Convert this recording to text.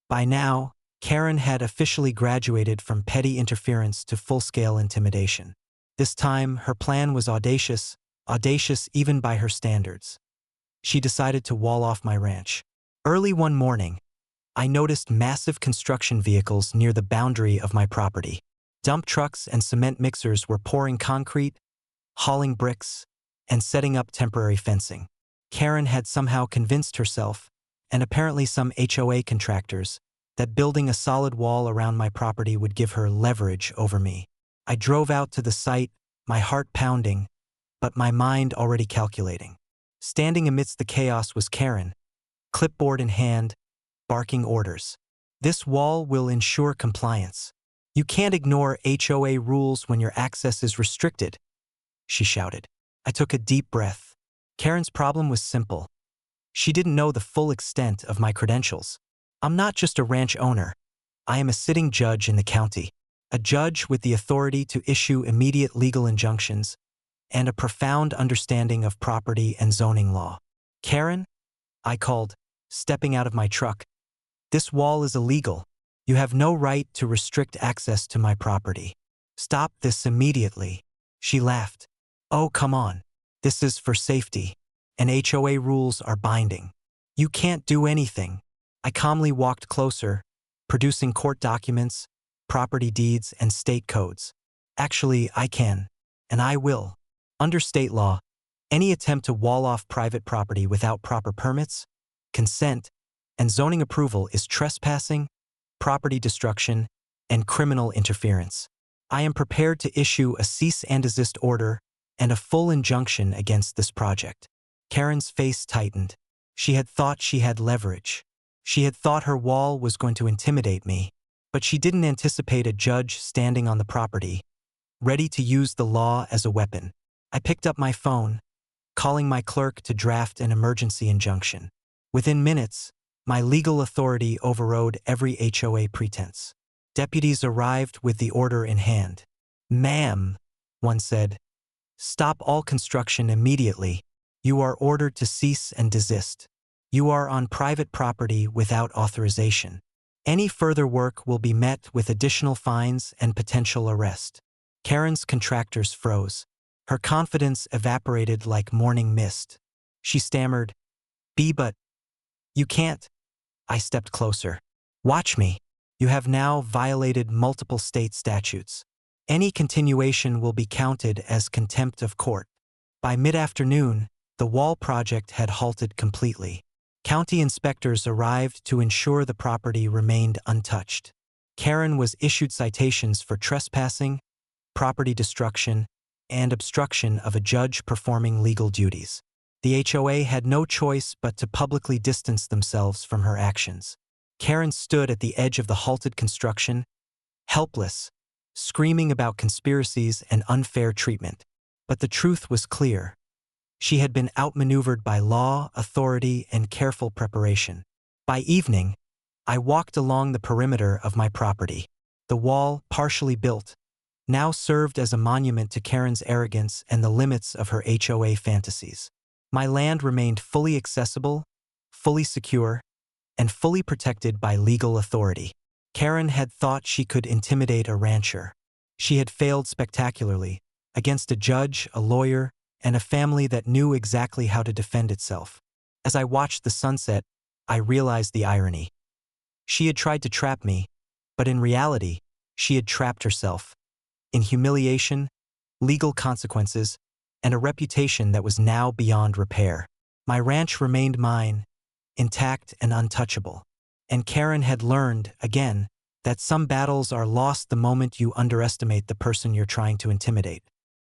By now, Karen had officially graduated from petty interference to full-scale intimidation. This time, her plan was audacious even by her standards. She decided to wall off my ranch. Early one morning, I noticed massive construction vehicles near the boundary of my property. Dump trucks and cement mixers were pouring concrete, hauling bricks, and setting up temporary fencing. Karen had somehow convinced herself, and apparently some HOA contractors, that building a solid wall around my property would give her leverage over me. I drove out to the site, my heart pounding, but my mind already calculating. Standing amidst the chaos was Karen, clipboard in hand, barking orders. "This wall will ensure compliance. You can't ignore HOA rules when your access is restricted," she shouted. I took a deep breath. Karen's problem was simple. She didn't know the full extent of my credentials. I'm not just a ranch owner. I am a sitting judge in the county, a judge with the authority to issue immediate legal injunctions and a profound understanding of property and zoning law. "Karen," I called, stepping out of my truck, "this wall is illegal. You have no right to restrict access to my property. Stop this immediately." She laughed. "Oh, come on. This is for safety, and HOA rules are binding. You can't do anything." I calmly walked closer, producing court documents, property deeds, and state codes. "Actually, I can, and I will. Under state law, any attempt to wall off private property without proper permits, consent, and zoning approval is trespassing, property destruction, and criminal interference. I am prepared to issue a cease and desist order and a full injunction against this project." Karen's face tightened. She had thought she had leverage. She had thought her wall was going to intimidate me, but she didn't anticipate a judge standing on the property, ready to use the law as a weapon. I picked up my phone, calling my clerk to draft an emergency injunction. Within minutes, my legal authority overrode every HOA pretense. Deputies arrived with the order in hand. "Ma'am," one said, "stop all construction immediately. You are ordered to cease and desist. You are on private property without authorization. Any further work will be met with additional fines and potential arrest." Karen's contractors froze. Her confidence evaporated like morning mist. She stammered, "But you can't." I stepped closer. "Watch me. You have now violated multiple state statutes. Any continuation will be counted as contempt of court." By mid-afternoon, the wall project had halted completely. County inspectors arrived to ensure the property remained untouched. Karen was issued citations for trespassing, property destruction, and obstruction of a judge performing legal duties. The HOA had no choice but to publicly distance themselves from her actions. Karen stood at the edge of the halted construction, helpless, screaming about conspiracies and unfair treatment. But the truth was clear. She had been outmaneuvered by law, authority, and careful preparation. By evening, I walked along the perimeter of my property. The wall, partially built, now served as a monument to Karen's arrogance and the limits of her HOA fantasies. My land remained fully accessible, fully secure, and fully protected by legal authority. Karen had thought she could intimidate a rancher. She had failed spectacularly, against a judge, a lawyer, and a family that knew exactly how to defend itself. As I watched the sunset, I realized the irony. She had tried to trap me, but in reality, she had trapped herself. In humiliation, legal consequences, and a reputation that was now beyond repair. My ranch remained mine, intact and untouchable. And Karen had learned, again, that some battles are lost the moment you underestimate the person you're trying to intimidate.